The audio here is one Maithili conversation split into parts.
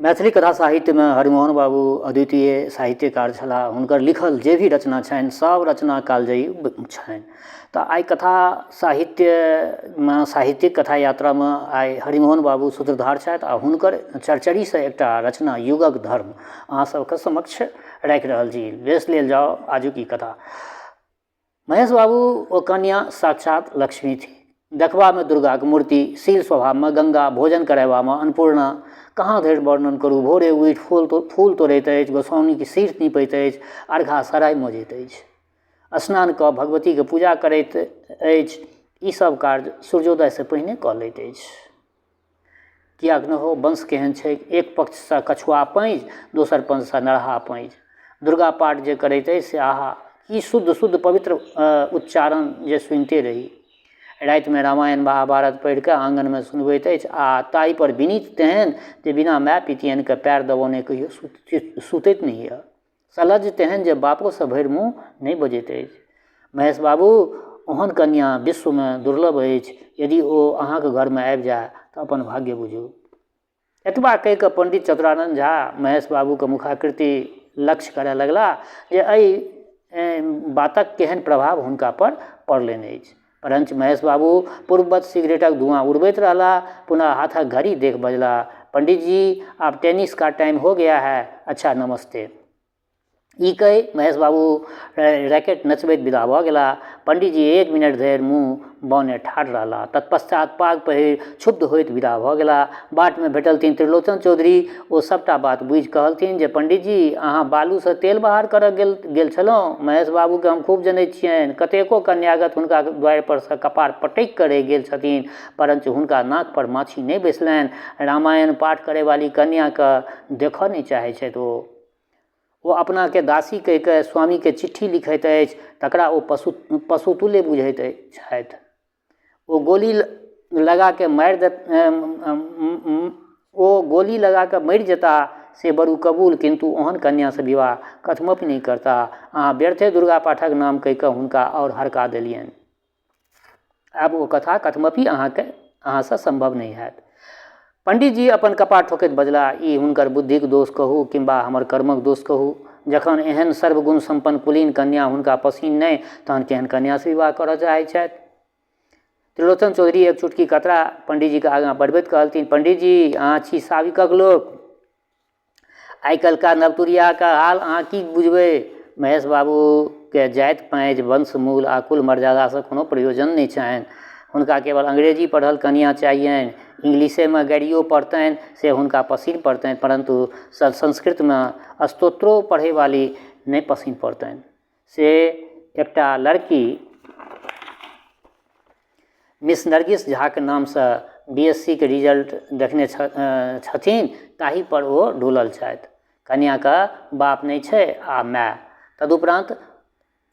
मैथिली कथा साहित्य में हरिमोहन बाबू अद्वितीय साहित्यकार छलाह। हुनकर लिखल जे भी रचना छनि सब रचना कालजयी छनि। तो आई कथा साहित्य में साहित्यिक कथा यात्रा में आई हरिमोहन बाबू सूत्रधार छथि आ हुनकर चरचरी से एक रचना युगक धर्म अहाँ सबके समक्ष राखि रहल छी। बेस लेल जाओ आजू की कथा। महेश बाबू ओ कन्या साक्षात लक्ष्मी थी। देखबा में दुर्गा के मूर्ति, शील स्वभाव में गंगा, भोजन करवा में अन्नपूर्णा। कहाँ धरि वर्णन करू। भोरे उठि फूल तोड़ैत अछि, गोसाउनी के शीर्ष नीपैत अछि, अर्घा सराय मजैत अछि, स्नान कऽ भगवती के पूजा करैत अछि। ई सब कार्य सूर्योदय से पहिने कऽ लैत अछि। कियाक न हो, वंश केहन छै, एक पक्ष से कछुआ पैंज, दोसर पक्ष से नरहा पैंज। दुर्गा पाठ जे करैत अछि से आहा की शुद्ध शुद्ध पवित्र उच्चारण जे सुनते रही। राति में रामायण महाभारत पढ़ि के आंगन में सुनबैत अछि आ ताई पर विनीत तेहन जे बिना माय पितियन के पैर दबौने कहियो सुतैत नहीं है। सलज तेहन जे बापो से भरि मुँह नहीं बजैत अछि। महेश बाबू ओहन कन्या विश्व में दुर्लभ अछि। यदि ओ अहाँके घर में आबि जाए तो अपन भाग्य बुझू। एतबा कहि के पंडित चतुरानंद झा महेश बाबू के मुखाकृति लक्ष्य करय लगला जे एहि बातक केहन प्रभाव हुनका पर पड़लनि अछि। परंच महेश बाबू पूर्ववत सिगरेटक धुआं उड़बैत रहला। पुनः हाथक घड़ी देख बजला, पंडित जी अब टेनिस का टाइम हो गया है, अच्छा नमस्ते। ई कही महेश बाबू रैकेट नचबैत विदा भऽ गेला। पंडित जी 1 मिनट धरि मुँह बौने ठाढ़ रहला। तत्पश्चात पाग पहिर क्षुब्ध होइत विदा भऽ गेला। बाट में भेटलथिन त्रिलोचन चौधरी। ओ सबटा बात बुझि कहलथिन जे पंडित जी अहाँ बालू से तेल बाहर करऽ गेल छलहुँ। महेश बाबू के हम खूब जनैत छियनि। कतेको कन्यागत हुनका द्वार पर से कपार पटकि कऽ रहि गेल छथिन, परंतु हुनका नाक पर माछी नहीं बैसलनि। रामायण पाठ करे वाली कन्या के देखऽ नहीं चाहै छथि। ओ अपना के दासी कहि के स्वामी के चिट्ठी लिखैत अछि, तकरा ओ पशुतुल्य बुझैत छथि। ओ गोली लगा के मरि जेता से बड़ू कबूल, किंतु ओहन कन्या से विवाह कथमपि नहीं करता। अहाँ व्यर्थे दुर्गा पाठक नाम कहि के हुनका और हरका देलियनि। आब ओ कथा कथमपि अहाँ से संभव नहीं हैत। पंडित जी अपन कपार ठोकैत बजला, ई हुनकर बुद्धिक दोष कहू किंबा हमर कर्मक दोष कहू। जखन एहन सर्वगुण संपन्न कुलीन कन्या हुनका पसीन नहीं, तहन केहन कन्या से विवाह करऽ चाहै छथि। त्रिलोचन चौधरी एक चुटकी कतरा पंडित जी के आगाँ बढ़बैत कहलथिन, पंडित जी अहाँ छी साविकक लोक, आइ काल्हिका नवतुरिया के हाल अहाँ की बुझबै। महेश बाबू के जाति पाँति वंश मूल आ कुल मर्यादा से कोनो प्रयोजन नहीं छनि। हुनका केवल अंग्रेजी पढ़ल कन्या चाहियनि। इंग्लिशे में गाड़ियों पढ़तनि से हुनका पसीन पड़तनि, परंतु संस्कृत में स्तोत्रों पढ़े वाली नहीं पसीन पड़तनि। से एकटा लड़की मिस नरगिस झा के नाम से BSc के रिजल्ट देखने छथिन, ताही पर ओ डोलल छथि। कन्या का बाप नहीं छै आ माय, तदुपरांत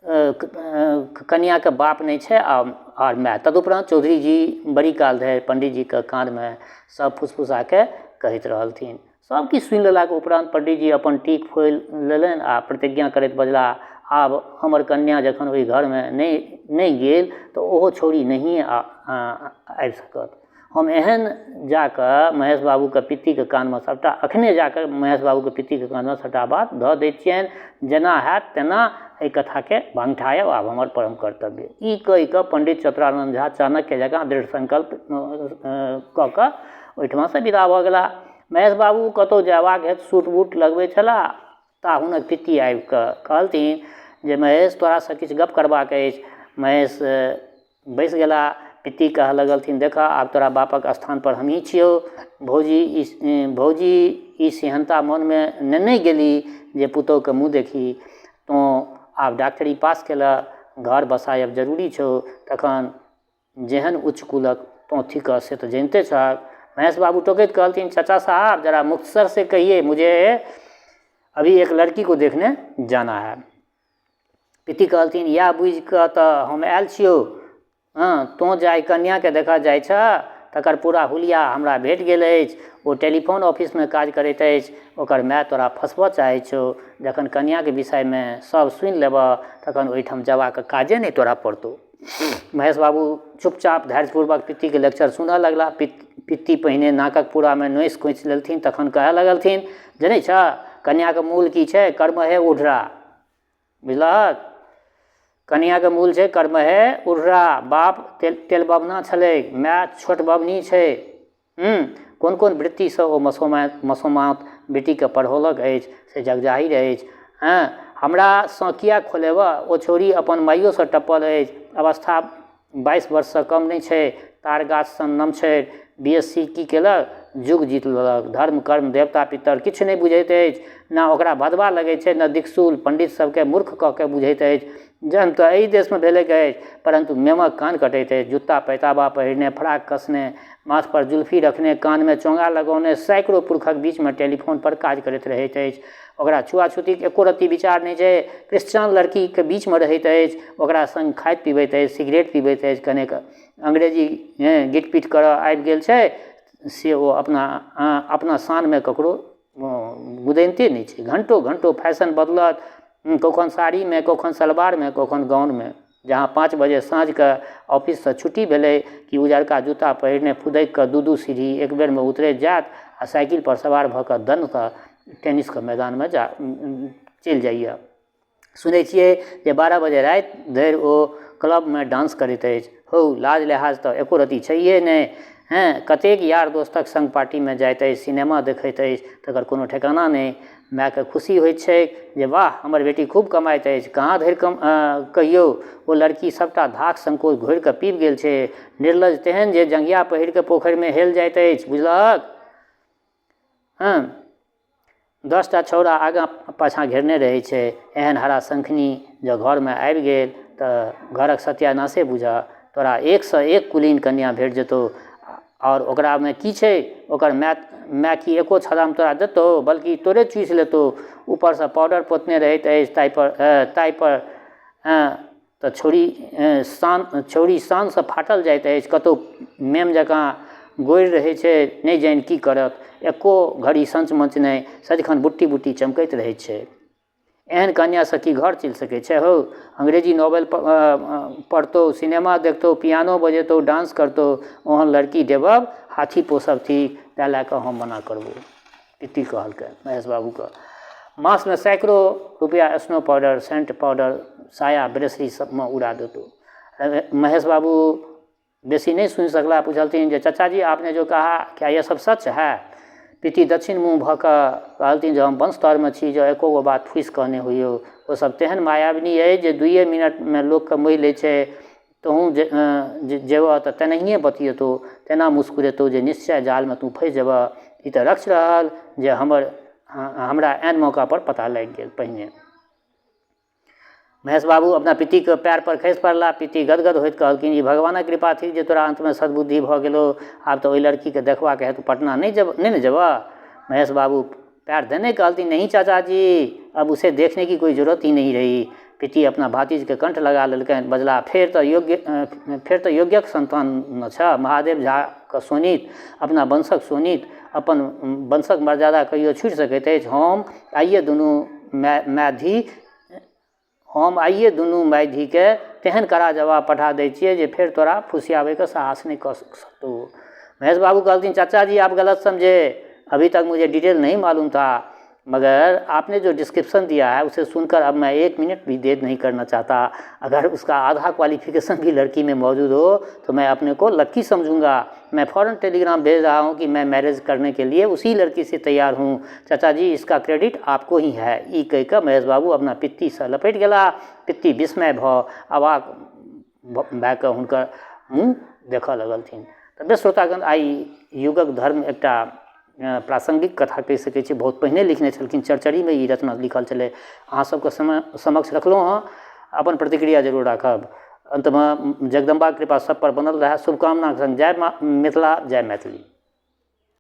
कन्या के बाप नहीं छै और माय। तदुपरांत चौधरी जी बड़ी काल धरि पंडित जी के कान में सब फुसफुसा के कहैत रहलथिन। सब किछु सुनि लेलाक उपरांत पंडित जी अपन टीक खोलि लेलनि आ प्रतिज्ञा करैत बजला, आब हमर कन्या जखन ओहि घर में नहीं गेल तो ओहो छौड़ी नहीं आबि सकत। हम एहन जाकर महेश बाबू के पित्ती के कान में सबटा अखने जाकर महेश बाबू के पित्ती के कान में सबटा बात धऽ दै छियनि। जेना हैत तेना एहि कथा के बांगठायब आब हमर परम कर्तव्य। ई कहि कऽ पंडित चतुरानंद झा चाणक्य जकाँ दृढ़ संकल्प कऽ कऽ ओहिठमा से विदा भऽ गेला। महेश बाबू कतहु जयबाक हेतु सूट बूट लगबै छलाह ता हुनक पित्ती आबि कऽ कहलथिन जे महेश तोरा से किछु गप करबाक अछि। महेश बैस गेला। पित्ती कहऽ लगलथिन, देखा आब तोरा बापक स्थान पर हमही छियौ। भौजी ई सेहनता मन में नेने गेली जे पुतोह के मुँह देखी। तो आब डॉक्टरी पास केला, घर बसायब जरूरी छौ, तखन जेहन उच्च कुलक तो थिक से तो जानते छहक। महेश बाबू टोकैत कहलथिन, चाचा साहब जरा मुख्तसर से कहिए, मुझे अभी एक लड़की को देखने जाना है। पित्ती कहलथिन, या बुझ कऽ तऽ हम आयल छियौ। हाँ, तो जाय कन्या के देखा जाइ छ, तकर पूरा हुलिया हमरा भेट गेल अछि। ओ टेलीफोन ऑफिस में काज करैत अछि। ओकर माय तोरा फंसबऽ चाहै छौ। जखन कन्या के विषय में सब सुनि लेबऽ तखन ओहिठाम जबाक काजे नहीं तोरा पड़तौ। महेश बाबू चुपचाप धैर्यपूर्वक पित्तीके लेक्चर सुनऽ लगला। पित्ती पहिने नाकक पूरामे नोइस खोछि लेलथिन, तखन कहऽ लगलथिन, जनै छ कन्याके मूल की छै? कर्म है उढ़रा। बुझलहक? कन्याके मूल छै कर्म है उढ़रा। बाप तेल बबना छलै, माय छोट बबनी छै। कोन कोन वृत्तिसँ ओ मसोमात बेटीके पढ़ौलक अछि से जगजाहिर अछि। हमरासँ किया खोलेबह? ओ छोरी अपन माइयोसँ टपल अछि। अवस्था 22 वर्षसँ कम नहि छै। तार गाछ सन नम छै। BSc की केलक? जुग जीत लेलक। धर्म कर्म देवता पितर किछु नहि बुझैत अछि। ने ओकरा भदवा लगैत छै, ने दिक्सूल पंडित सबके मूर्ख कऽ के बुझैत अछि। जन्म तऽ एहि देशमे भेलैक अछि, परंतु मेमक कान कटैत अछि। जूता पैताबा पहिरने, फराक कसने, माथ पर जुल्फी रखने, कानमे चोंगा लगौने, सैकड़ों पुरुषक बीचमे टेलीफोन पर काज करैत रहैत अछि। ओकरा छुआछूतीके एको रत्ती विचार नहि छै। क्रिश्चियन लड़कीके बीचमे रहैत अछि, ओकरा संग खाइत पीबैत अछि, सिगरेट पीबैत अछि। कनेक अंग्रेजी गिटपिट करऽ आबि गेल छै से ओ अपना शानमे ककरो गुदैनते नहि छै। घंटो घंटो फैशन बदलत, कखन साड़ीमे, कखन सलवारमे, कखन गाउनमे। जहाँ 5 बजे साँझके ऑफिससँ छुट्टी भेलै कि उजरका जूता पहिरने फुदकि कऽ 2 सीढ़ी एक बेरमे उतरैत जायत आ साइकिल पर सवार भऽ कऽ दन्नतः टेनिसके मैदानमे चलि जाइए। सुनै छियै जे 12 बजे राति धरि ओ क्लबमे डांस करैत अछि। हौ लाज लिहाज तऽ एको रत्ती छैहे नहि। कतेक यार दोस्तक संग पार्टीमे जाइत अछि, सिनेमा देखैत अछि, तकर कोनो ठेकाना नहि। मायके खुशी होइत छै जे वाह हमर बेटी खूब कमाइत अछि। कहाँ धरि कहियौ ओ लड़की सबटा धाक संकोच घोरि कऽ पीब गेल छै। निर्लज तेहन जे जंघिया पहिर कऽ पोखरिमे हेल जाइत अछि। बुझलहक? 10 टा छौड़ा आगाँ पाछाँ घेरने रहै छै। एहन हरा शंखनी जँ घरमे आबि गेल तऽ घरक सत्यानाशे बुझऽ। तोरा 1 सँ 1 कुलीन कन्या भेट जेतौ। और ओकरामे की छै? ओकर माय की एको छदाम तोरा देतौ, बल्कि तोरे चूसि लेतौ। ऊपरसँ पाउडर पोतने रहैत अछि ताहि पर तऽ छौड़ी शानसँ फाटल जाइत अछि। कतहु मेम जकाँ गोरि रहै छै, नहि जानि की करत। एको घड़ी संच मंच नहि, सदिखन बुट्टी बुट्टी चमकैत रहैत छै। एहन कन्यासँ की घर चलि सकै छै? हौ अंग्रेजी नॉवेल पढ़तौ, सिनेमा देखतौ, पियानो बजेतौ, डांस करतौ। ओहन लड़की देबब हाथी पोसब ठीक, तैँ लए कऽ हम मना करबौ। पित्ती कहलकै महेश बाबूके। मासमे सैकड़ों रुपया स्नो पाउडर, सेंट पाउडर, साया ब्रेसरी सबमे उड़ा देतौ। महेश बाबू बेसी नहीं सुन सकला। पूछलथिन जे चाचा जी आपने जो कहा क्या ये सब सच है? पित्ती दक्षिण मुँह भऽ कऽ कहलथिन जे हम वंशधरमे छी, जो एको गो बात फूसि कहने होइयौ। ओ सब तेहन मायाविनी अछि जे 2 मिनटमे लोकके मोहि लै छै। तोहूँ जेबह तऽ तेनाहिए बतियेतौ, तेना मुस्कुरेतौ जे निश्चय जालमे तू फँसि जेबह। ई तऽ रक्ष रहल जे हमरा एन मौका पर पता लागि गेल। पहिने महेश बाबू अपना पित्तीके पैर पर खसि पड़ला। पित्ती गदगद होइत कहलखिन, ई भगवानक कृपा थी जे तोरा अंतमे सद्बुद्धि भऽ गेलो। आब तऽ ओहि लड़कीके देखबाक हेतु पटना नहीं ने जेबह? महेश बाबू पैर देने कहलथिन, नहीं चाचा जी, अब उसे देखने की कोई जरूरत ही नहीं रही। पित्ती अपना भातिजके कंठ लगा लेलकनि। बजला, फेर तऽ योग्यक संतान न छ। महादेव झाके सोनित, अपना वंशक सोनित, अपन वंशक मर्यादा कहियो छूटि सकैत अछि? हम आइए दुनू माय धीके तेहन कड़ा जवाब पठा दै छियै जे फेर तोरा फुसियाबैके साहस नहीं कर सकतौ। महेश बाबू कहलथिन, चाचा जी आप गलत समझे। अभी तक मुझे डिटेल नहीं मालूम था, मगर आपने जो डिस्क्रिप्शन दिया है उसे सुनकर अब मैं 1 मिनट भी देर नहीं करना चाहता। अगर उसका आधा क्वालिफिकेशन भी लड़की में मौजूद हो तो मैं अपने को लक्की समझूंगा। मैं फ़ौरन टेलीग्राम भेज रहा हूँ कि मैं मैरिज करने के लिए उसी लड़की से तैयार हूँ। चाचा जी इसका क्रेडिट आपको ही है। ई कहि कऽ महेश बाबू अपना पित्तीसँ लपटि गेला। पित्ती विस्मय भऽ अवाक भए कऽ हुनकर मुँह देखऽ लगलथिन। तऽ श्रोतागण, आइ युगक धर्म एकटा प्रासंगिक कथा कहि सकै छी। बहुत पहिने लिखने छलखिन, चरचरीमे ई रचना लिखल छलै। अहाँ सबके समक्ष रखलहुँ हँ। अपन प्रतिक्रिया जरूर राखब। अंतमे जगदम्बा कृपा सब पर बनल रहै। शुभकामनाक संग जय मिथिला, जय मैथिली।